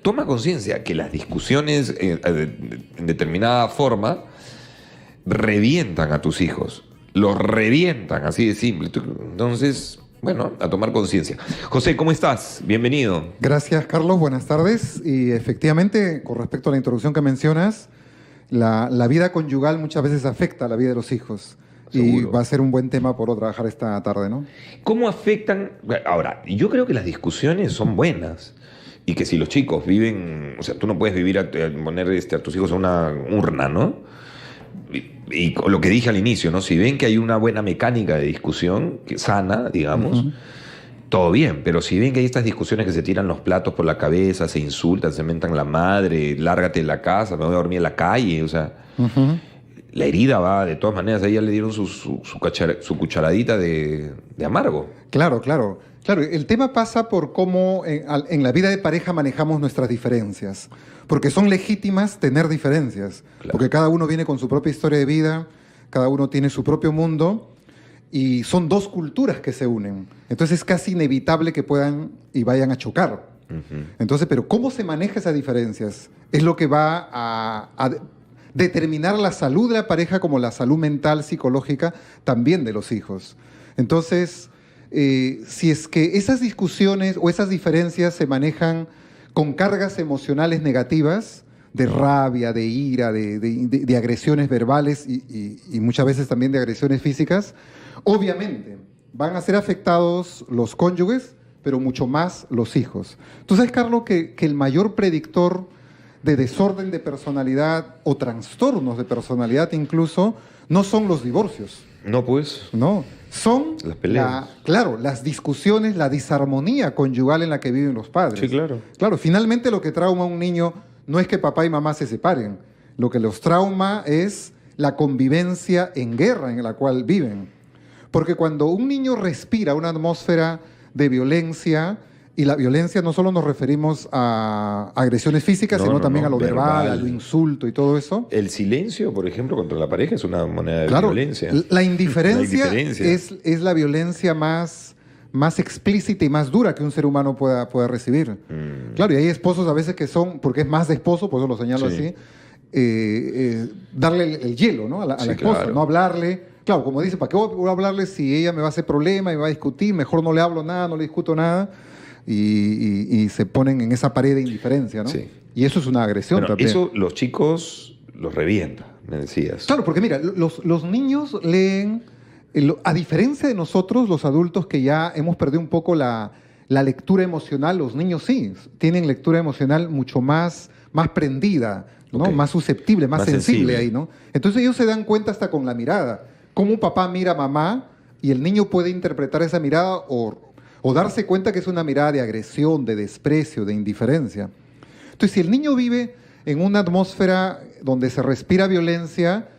Toma conciencia que las discusiones en determinada forma revientan a tus hijos. Los revientan, así de simple. Entonces, bueno, a tomar conciencia. José, ¿cómo estás? Bienvenido. Gracias, Carlos. Buenas tardes. Y efectivamente, con respecto a la introducción que mencionas, la vida conyugal muchas veces afecta a la vida de los hijos. Seguro. Y va a ser un buen tema por trabajar esta tarde, ¿no? ¿Cómo afectan? Ahora, yo creo que las discusiones son buenas. Y que si los chicos viven, o sea, tú no puedes vivir poner a tus hijos a una urna, ¿no? Y lo que dije al inicio, ¿no? Si ven que hay una buena mecánica de discusión, sana, digamos, todo bien. Pero si ven que hay estas discusiones que se tiran los platos por la cabeza, se insultan, se mentan la madre, lárgate de la casa, me voy a dormir en la calle, o sea, la herida va, de todas maneras, a ella le dieron su cucharadita de amargo. Claro, claro. Claro, el tema pasa por cómo en la vida de pareja manejamos nuestras diferencias. Porque son legítimas tener diferencias. Claro. Porque cada uno viene con su propia historia de vida, cada uno tiene su propio mundo, y son dos culturas que se unen. Entonces es casi inevitable que puedan y vayan a chocar. Entonces, pero ¿cómo se maneja esas diferencias? Es lo que va a determinar la salud de la pareja como la salud mental, psicológica, también de los hijos. Entonces, si es que esas discusiones o esas diferencias se manejan con cargas emocionales negativas, de rabia, de ira, de agresiones verbales y muchas veces también de agresiones físicas, obviamente van a ser afectados los cónyuges, pero mucho más los hijos. Tú sabes, Carlos, que el mayor predictor de desorden de personalidad o trastornos de personalidad incluso no son los divorcios. No, pues. No, son las peleas. Claro, las discusiones, la disarmonía conyugal en la que viven los padres. Sí, claro. Claro, finalmente lo que trauma a un niño no es que papá y mamá se separen. Lo que los trauma es la convivencia en guerra en la cual viven. Porque cuando un niño respira una atmósfera de violencia, y la violencia no solo nos referimos a agresiones físicas, sino también a lo verbal, a lo insulto y todo eso. El silencio, por ejemplo, contra la pareja es una moneda de violencia. La indiferencia, es la violencia más explícita y más dura que un ser humano pueda recibir. Claro, y hay esposos a veces que son, porque es más de esposo, por eso lo señalo así, darle el hielo, ¿no? a la esposa, claro. No hablarle. Claro, como dice, ¿para qué voy a hablarle si ella me va a hacer problema y me va a discutir? Mejor no le hablo nada, no le discuto nada. Y se ponen en esa pared de indiferencia, ¿no? Sí. Y eso es una agresión también. Eso los chicos los revienta, me decías. Claro, porque mira, los niños leen, a diferencia de nosotros, los adultos que ya hemos perdido un poco la lectura emocional, los niños sí, tienen lectura emocional mucho más prendida, ¿no? Okay. Más susceptible, más sensible ahí, ¿no? Entonces ellos se dan cuenta hasta con la mirada, cómo un papá mira a mamá y el niño puede interpretar esa mirada o darse cuenta que es una mirada de agresión, de desprecio, de indiferencia. Entonces, si el niño vive en una atmósfera donde se respira violencia,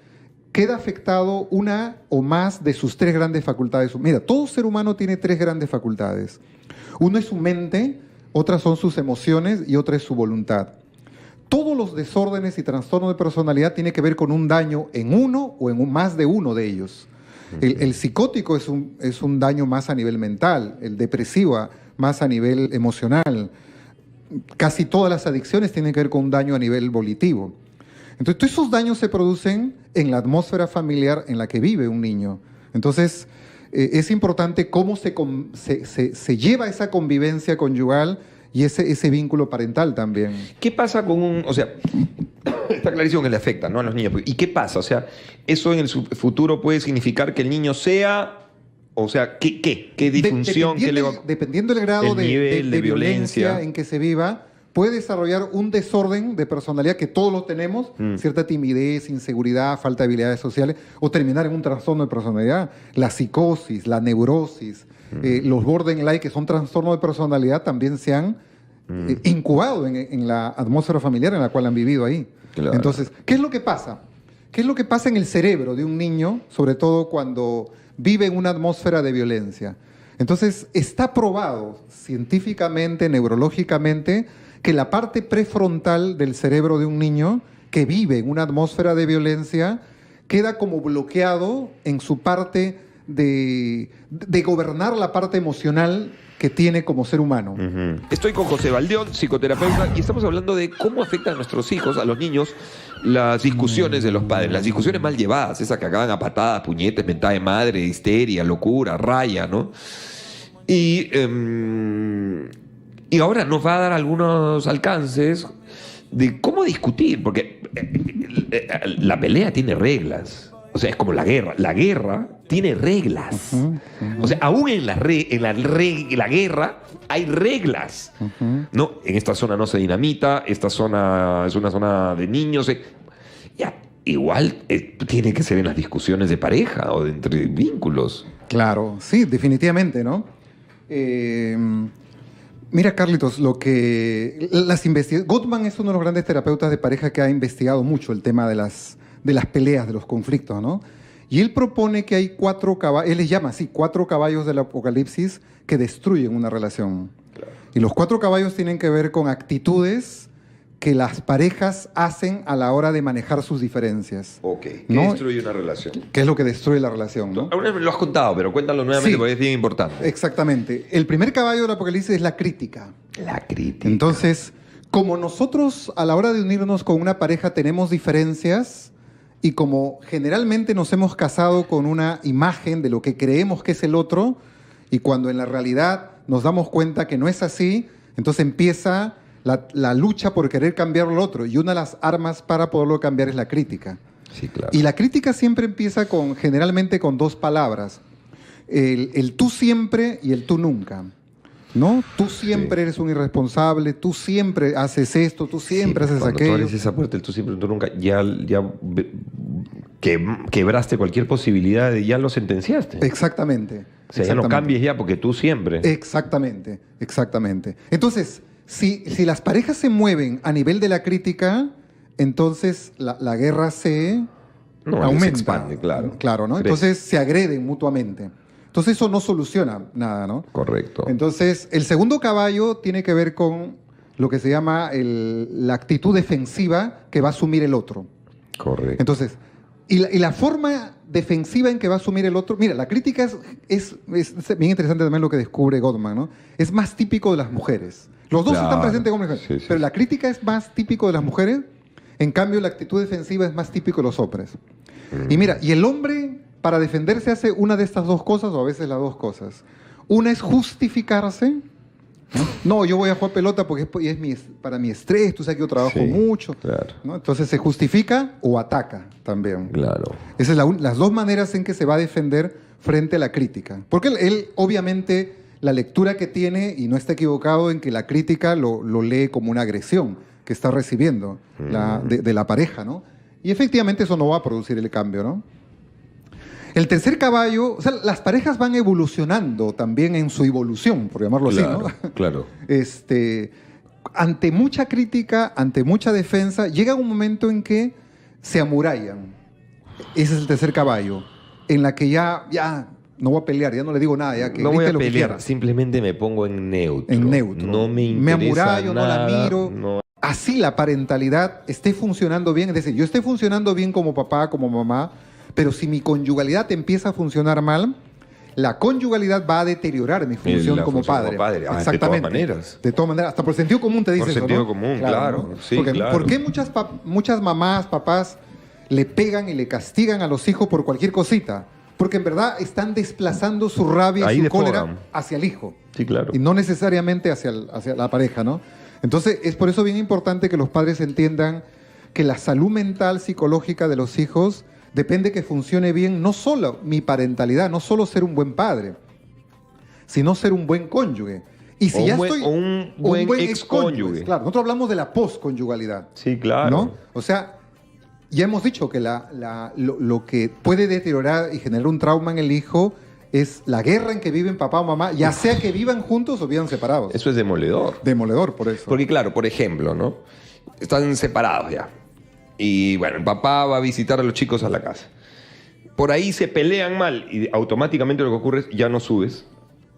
queda afectado una o más de sus tres grandes facultades. Mira, todo ser humano tiene tres grandes facultades. Uno es su mente, otras son sus emociones y otra es su voluntad. Todos los desórdenes y trastornos de personalidad tienen que ver con un daño en uno o en más de uno de ellos. El psicótico es un daño más a nivel mental, el depresivo más a nivel emocional. Casi todas las adicciones tienen que ver con un daño a nivel volitivo. Entonces, todos esos daños se producen en la atmósfera familiar en la que vive un niño. Entonces, es importante cómo se lleva esa convivencia conyugal y ese vínculo parental también. ¿Qué pasa con o sea, está clarísimo que le afecta, ¿no?, a los niños? ¿Y qué pasa? O sea, ¿eso en el futuro puede significar que el niño sea, o sea, qué disfunción? Dependiendo del grado de violencia en que se viva, puede desarrollar un desorden de personalidad que todos lo tenemos, cierta timidez, inseguridad, falta de habilidades sociales, o terminar en un trastorno de personalidad. La psicosis, la neurosis, los borderline, que son trastornos de personalidad, también se han incubado en la atmósfera familiar en la cual han vivido ahí. Claro. Entonces, ¿qué es lo que pasa? ¿Qué es lo que pasa en el cerebro de un niño, sobre todo cuando vive en una atmósfera de violencia? Entonces, está probado científicamente, neurológicamente, que la parte prefrontal del cerebro de un niño que vive en una atmósfera de violencia queda como bloqueado en su parte de gobernar la parte emocional que tiene como ser humano. Uh-huh. Estoy con José Valdeón, psicoterapeuta, y estamos hablando de cómo afectan a nuestros hijos, a los niños, las discusiones de los padres, las discusiones mal llevadas, esas que acaban a patadas, puñetes, mentada de madre, histeria, locura, raya, ¿no? Y ahora nos va a dar algunos alcances de cómo discutir, porque la pelea tiene reglas. O sea, es como la guerra. La guerra tiene reglas. Uh-huh, uh-huh. O sea, aún en la guerra hay reglas. Uh-huh. No, en esta zona no se dinamita, esta zona es una zona de niños. Ya, igual tiene que ser en las discusiones de pareja o de entre vínculos. Claro, sí, definitivamente, ¿no? Mira, Carlitos, Gottman es uno de los grandes terapeutas de pareja que ha investigado mucho el tema de las peleas, de los conflictos, ¿no? Y él propone que hay 4 caballos, él les llama así, 4 caballos del apocalipsis que destruyen una relación. Claro. Y los 4 caballos tienen que ver con actitudes que las parejas hacen a la hora de manejar sus diferencias. Ok, ¿qué destruye una relación? ¿Qué es lo que destruye la relación, no? Alguna vez me lo has contado, pero cuéntalo nuevamente, sí, porque es bien importante. Exactamente. El primer caballo del apocalipsis es la crítica. La crítica. Entonces, como nosotros a la hora de unirnos con una pareja tenemos diferencias, y como generalmente nos hemos casado con una imagen de lo que creemos que es el otro, y cuando en la realidad nos damos cuenta que no es así, entonces empieza la lucha por querer cambiar al otro. Y una de las armas para poderlo cambiar es la crítica. Sí, claro. Y la crítica siempre empieza generalmente con 2 palabras. El tú siempre y el tú nunca. ¿No? Tú siempre eres un irresponsable, tú siempre haces esto, tú siempre haces aquello. Cuando tú abres esa puerta, el tú siempre, tú nunca, ya quebraste cualquier posibilidad de ya lo sentenciaste. Exactamente. O sea, ya no cambies ya porque tú siempre. Exactamente, exactamente. Entonces, si las parejas se mueven a nivel de la crítica, entonces la guerra aumenta. Se expande, claro. Claro, ¿no? Crece. Entonces se agreden mutuamente. Entonces eso no soluciona nada, ¿no? Correcto. Entonces, el segundo caballo tiene que ver con lo que se llama la actitud defensiva que va a asumir el otro. Correcto. Entonces, y la forma defensiva en que va a asumir el otro... Mira, la crítica es bien interesante también lo que descubre Gottman, ¿no? Es más típico de las mujeres. Los dos están presentes como mujeres, sí, pero la crítica es más típico de las mujeres, en cambio la actitud defensiva es más típico de los hombres. Y mira, y el hombre... para defenderse hace una de estas 2 cosas, o a veces las 2 cosas. Una es justificarse. No, yo voy a jugar pelota porque es para mi estrés, tú sabes que yo trabajo mucho. Claro. ¿No? Entonces se justifica o ataca también. Claro. Esas son las 2 maneras en que se va a defender frente a la crítica. Porque él obviamente, la lectura que tiene, y no está equivocado en que la crítica lo lee como una agresión que está recibiendo de la pareja, ¿no? Y efectivamente eso no va a producir el cambio, ¿no? El tercer caballo, o sea, las parejas van evolucionando también en su evolución, por llamarlo así, ¿no? Claro. Ante mucha crítica, ante mucha defensa, llega un momento en que se amurallan. Ese es el tercer caballo, en la que ya no voy a pelear, ya no le digo nada, ya que no voy a lo pelear, simplemente me pongo en neutro. En neutro. No me interesa me amurallo, nada, no la miro. No. Así la parentalidad esté funcionando bien, es decir, yo esté funcionando bien como papá, como mamá, pero si mi conyugalidad empieza a funcionar mal, la conyugalidad va a deteriorar mi función como padre. Exactamente. De todas maneras. De todas maneras. Hasta por sentido común te dice eso, Por sentido ¿no? común, claro. ¿no? Sí, porque, claro. ¿por qué muchas mamás, papás le pegan y le castigan a los hijos por cualquier cosita? Porque en verdad están desplazando su rabia y su cólera hacia el hijo. Sí, claro. Y no necesariamente hacia la pareja, ¿no? Entonces, es por eso bien importante que los padres entiendan que la salud mental, psicológica de los hijos depende que funcione bien no solo mi parentalidad, no solo ser un buen padre, sino ser un buen cónyuge. Y si un buen excónyuge. Claro, nosotros hablamos de la posconyugalidad. Sí, claro. ¿No? O sea, ya hemos dicho que lo que puede deteriorar y generar un trauma en el hijo es la guerra en que viven papá o mamá, ya sea que vivan juntos o vivan separados. Eso es demoledor. Demoledor, por eso. Porque claro, por ejemplo, ¿no? Están separados ya. Y bueno, el papá va a visitar a los chicos a la casa. Por ahí se pelean mal y automáticamente lo que ocurre es ya no subes,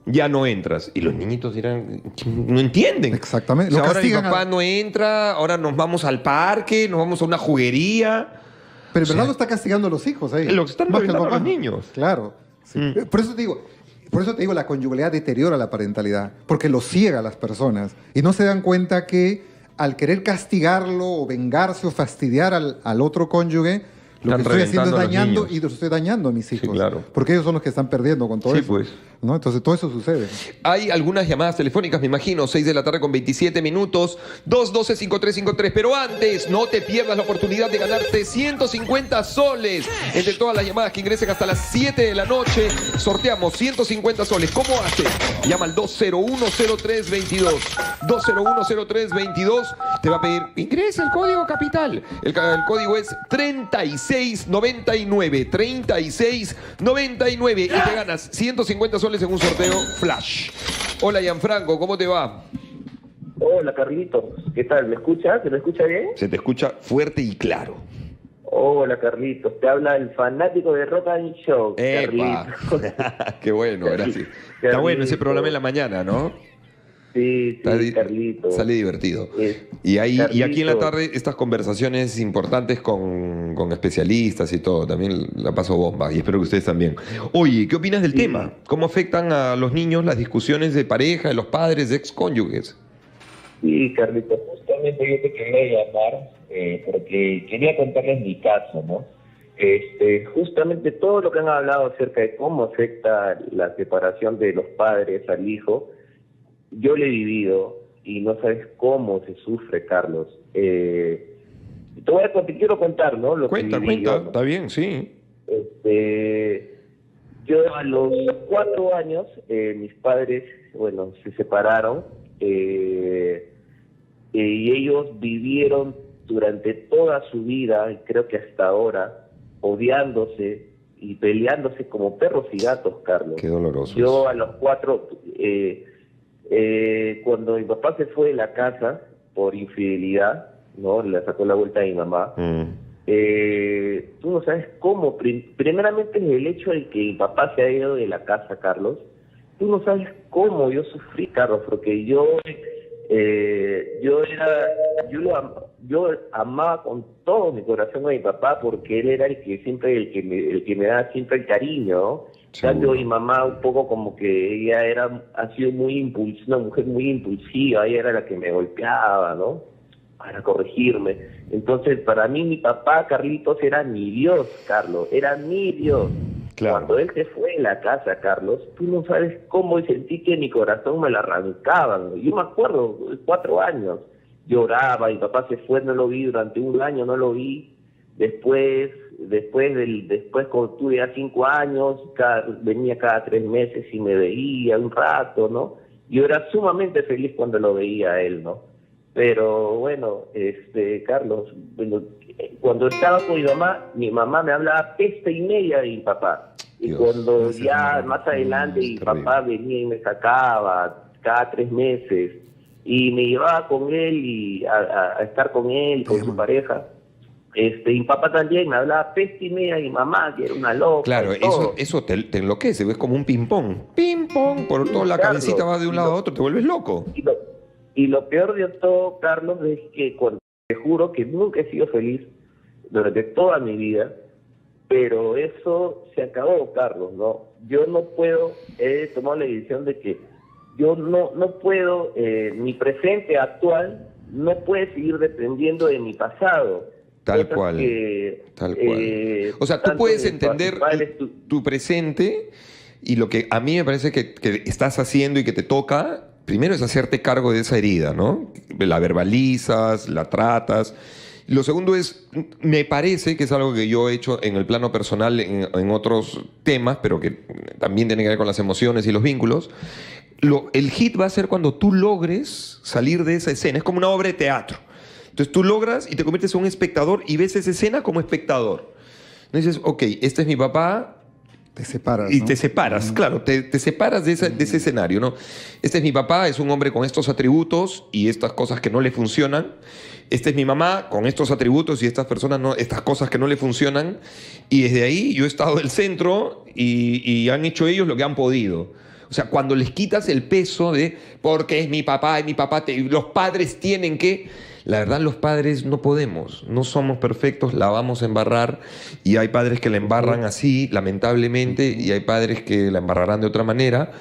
ya no entras. Y los niñitos dirán, no entienden. Exactamente. O sea, ahora mi papá no entra, ahora nos vamos al parque, nos vamos a una juguería. Pero en verdad lo está castigando a los hijos ahí. Lo que están reventando a los niños. Claro. Sí. Por eso te digo, Por eso te digo, la conyugalidad deteriora la parentalidad, porque lo ciega a las personas y no se dan cuenta que al querer castigarlo o vengarse o fastidiar al otro cónyuge, lo que estoy haciendo es dañando y lo estoy dañando a mis hijos. Sí, claro. Porque ellos son los que están perdiendo con todo eso. Pues. ¿No? Entonces todo eso sucede. Hay algunas llamadas telefónicas, me imagino, 6 de la tarde con 27 minutos, 212-5353. Pero antes, no te pierdas la oportunidad de ganarte 150 soles. Entre todas las llamadas que ingresen hasta las 7 de la noche, sorteamos 150 soles. ¿Cómo haces? Llama al 2010322. 2010322. Te va a pedir, ingresa el código capital. El código es 3699. 3699. Y te ganas 150 soles en un sorteo flash. Hola, Gianfranco, ¿cómo te va? Hola, Carlitos. ¿Qué tal? ¿Me escuchas? ¿Se me escucha bien? Se te escucha fuerte y claro. Hola, Carlitos. Te habla el fanático de Rock and Show, ¡Epa! Qué bueno, gracias. Está bueno ese programa en la mañana, ¿no? Sí, Carlitos. Sale divertido. Y aquí en la tarde estas conversaciones importantes con especialistas y todo, también la paso bomba y espero que ustedes también. Oye, ¿qué opinas del tema? ¿Cómo afectan a los niños las discusiones de pareja, de los padres, de excónyuges? Sí, Carlitos, justamente yo te quería llamar porque quería contarles mi caso, ¿no? Justamente todo lo que han hablado acerca de cómo afecta la separación de los padres al hijo, yo lo he vivido y no sabes cómo se sufre, Carlos. Te quiero contar, ¿no? Lo Cuenta, que viví yo, ¿no? está bien, sí. Yo a los 4 años, mis padres, bueno, se separaron y ellos vivieron durante toda su vida, y creo que hasta ahora, odiándose y peleándose como perros y gatos, Carlos. Qué doloroso. Yo a los 4... cuando mi papá se fue de la casa por infidelidad, ¿no? Le sacó la vuelta a mi mamá. Tú no sabes cómo. Primeramente el hecho de que mi papá se haya ido de la casa, Carlos. Tú no sabes cómo yo sufrí, Carlos, porque yo amaba con todo mi corazón a mi papá porque él era el que me daba siempre el cariño, ¿no? Tanto mi mamá un poco como que ella ha sido una mujer muy impulsiva, ella era la que me golpeaba, ¿no? Para corregirme. Entonces, para mí mi papá, Carlitos, era mi Dios, Carlos, era mi Dios. Claro. Cuando él se fue de la casa, Carlos, tú no sabes cómo sentí que mi corazón me lo arrancaban. Yo me acuerdo, 4 años, lloraba, mi papá se fue, no lo vi durante un año, no lo vi. Después cuando tuve ya 5 años, venía cada 3 meses y me veía un rato, ¿no? Yo era sumamente feliz cuando lo veía a él, ¿no? Pero bueno, Carlos, bueno, cuando estaba con mi mamá me hablaba peste y media de mi papá. Y Dios, cuando ya más adelante mi terrible. papá venía y me sacaba cada 3 meses y me llevaba con él y a estar con él, con su pareja. Mi papá también me hablaba peste y media de mi mamá, que era una loca. Claro, eso te enloquece, ves como un ping-pong. Ping-pong, por toda la Carlos, cabecita va de un lado a otro, te vuelves loco. Y lo peor de todo, Carlos, es que te juro que nunca he sido feliz durante toda mi vida, pero eso se acabó, Carlos, ¿no? Yo no puedo, he tomado la decisión de que yo no puedo, mi presente actual no puede seguir dependiendo de mi pasado. Tal cual. O sea, tú puedes entender tu presente y lo que a mí me parece que estás haciendo y que te toca, primero es hacerte cargo de esa herida, ¿no? La verbalizas, la tratas. Lo segundo es, me parece que es algo que yo he hecho en el plano personal en otros temas, pero que también tiene que ver con las emociones y los vínculos. El hit va a ser cuando tú logres salir de esa escena. Es como una obra de teatro. Entonces tú logras y te conviertes en un espectador y ves esa escena como espectador. Entonces dices, ok, este es mi papá. Te separas, y ¿no? te separas, claro, te separas de ese escenario, ¿no? Este es mi papá, es un hombre con estos atributos y estas cosas que no le funcionan. Esta es mi mamá con estos atributos y estas cosas que no le funcionan. Y desde ahí yo he estado del centro y han hecho ellos lo que han podido. O sea, cuando les quitas el peso de porque es mi papá y los padres tienen que... La verdad, los padres no podemos, no somos perfectos, la vamos a embarrar, y hay padres que la embarran así, lamentablemente, y hay padres que la embarrarán de otra manera.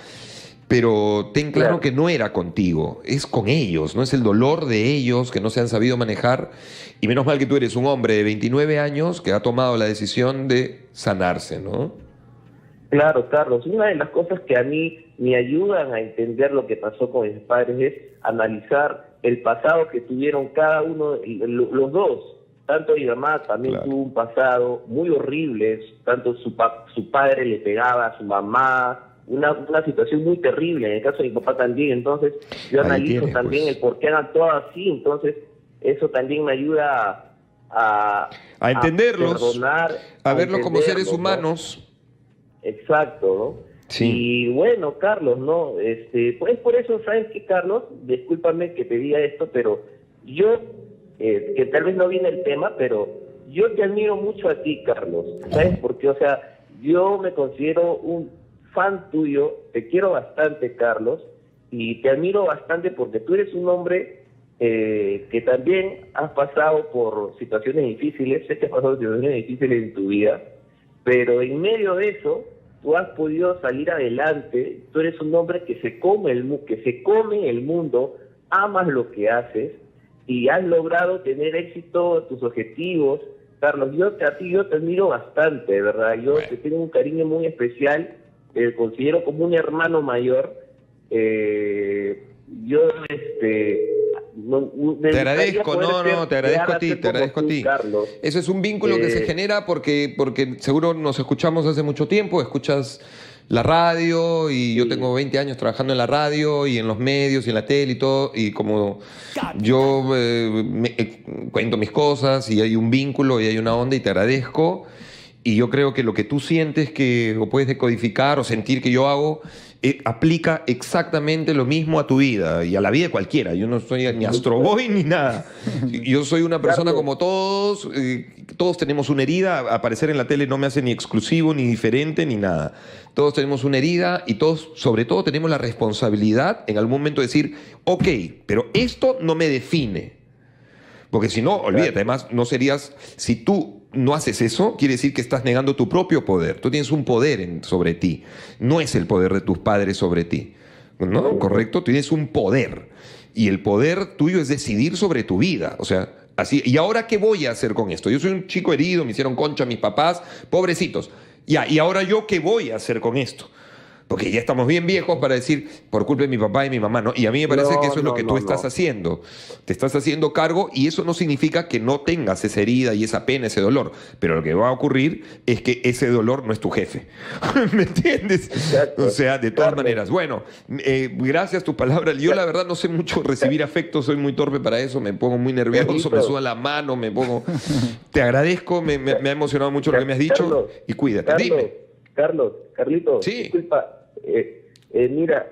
Pero ten claro que no era contigo, es con ellos, no es el dolor de ellos que no se han sabido manejar. Y menos mal que tú eres un hombre de 29 años que ha tomado la decisión de sanarse, ¿no? Claro, Carlos. Una de las cosas que a mí me ayudan a entender lo que pasó con mis padres es analizar el pasado que tuvieron cada uno, los dos. Tanto mi mamá también tuvo un pasado muy horrible, tanto su padre le pegaba a su mamá, una situación muy terrible, en el caso de mi papá también. Entonces yo analizo también el por qué han actuado así, entonces eso también me ayuda a entenderlos, perdonar, a verlos como seres humanos, ¿no? Exacto, ¿no? Sí. Y bueno, Carlos, ¿no? Pues por eso, ¿sabes qué, Carlos? Discúlpame que te diga esto, pero yo, que tal vez no viene el tema, pero yo te admiro mucho a ti, Carlos, ¿sabes? Porque, o sea, yo me considero un fan tuyo, te quiero bastante, Carlos, y te admiro bastante porque tú eres un hombre que también has pasado por situaciones difíciles, sé que has pasado por situaciones difíciles en tu vida, pero en medio de eso, tú has podido salir adelante, tú eres un hombre que se come el mundo, amas lo que haces, y has logrado tener éxito en tus objetivos. Carlos, yo te admiro bastante, de verdad, yo te tengo un cariño muy especial, te considero como un hermano mayor. Yo te agradezco, te agradezco a ti. Carlos. Eso es un vínculo que se genera porque seguro nos escuchamos hace mucho tiempo, escuchas la radio, y yo tengo 20 años trabajando en la radio y en los medios y en la tele y todo, y como yo cuento mis cosas y hay un vínculo y hay una onda, y te agradezco. Y yo creo que lo que tú sientes que o puedes decodificar o sentir que yo hago aplica exactamente lo mismo a tu vida y a la vida de cualquiera. Yo no soy ni Astro Boy ni nada. Yo soy una persona como todos. Todos tenemos una herida. Aparecer en la tele no me hace ni exclusivo, ni diferente, ni nada. Todos tenemos una herida y todos, sobre todo, tenemos la responsabilidad en algún momento de decir, ok, pero esto no me define. Porque si no, olvídate, además no serías, si tú no haces eso, quiere decir que estás negando tu propio poder. Tú tienes un poder sobre ti, no es el poder de tus padres sobre ti, ¿no? ¿Correcto? Tienes un poder, y el poder tuyo es decidir sobre tu vida, o sea, así. ¿Y ahora qué voy a hacer con esto? Yo soy un chico herido, me hicieron concha mis papás, pobrecitos. Ya, ¿y ahora yo qué voy a hacer con esto? Porque ya estamos bien viejos para decir, por culpa de mi papá y mi mamá, ¿no? Y a mí me parece que eso es lo que tú estás haciendo. Te estás haciendo cargo, y eso no significa que no tengas esa herida y esa pena, ese dolor. Pero lo que va a ocurrir es que ese dolor no es tu jefe. ¿Me entiendes? Exacto. O sea, de todas maneras. Bueno, gracias tu palabra. Yo la verdad no sé mucho recibir afecto, soy muy torpe para eso, me pongo muy nervioso, me suda la mano, me pongo... Te agradezco, me ha emocionado mucho lo que me has dicho. Carlos, y cuídate. Dime. Carlitos, sí. Disculpa, mira,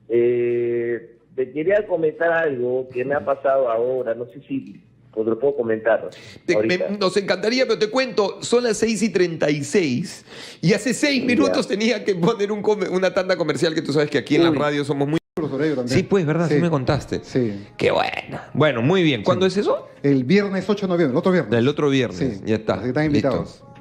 te quería comentar algo que me ha pasado ahora, no sé si lo puedo comentar. Nos encantaría, pero te cuento, son las 6:36 y hace 6 minutos tenía que poner una tanda comercial, que tú sabes que aquí en la radio somos muy... Sí, pues, ¿verdad? Sí me contaste. Sí. Qué bueno. Bueno, muy bien. ¿Cuándo es eso? El viernes 8 de noviembre, el otro viernes. El otro viernes, sí. Ya está. Así que están invitados. Listo.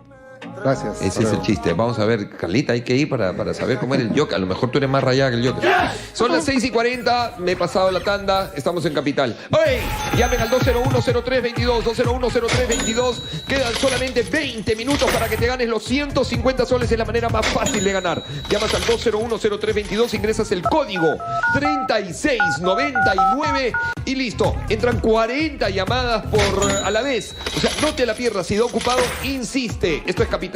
Gracias. Ese es el chiste. Vamos a ver, Carlita, hay que ir para saber cómo era el Joker. A lo mejor tú eres más rayada que el Joker. Son las 6:40, me he pasado la tanda, estamos en Capital. ¡Oye! Llamen al 201-0322, 201-0322. Quedan solamente 20 minutos para que te ganes los 150 soles. Es la manera más fácil de ganar. Llamas al 201-0322, ingresas el código 3699 y listo. Entran 40 llamadas a la vez. O sea, no te la pierdas. Si da ocupado, insiste. Esto es Capital.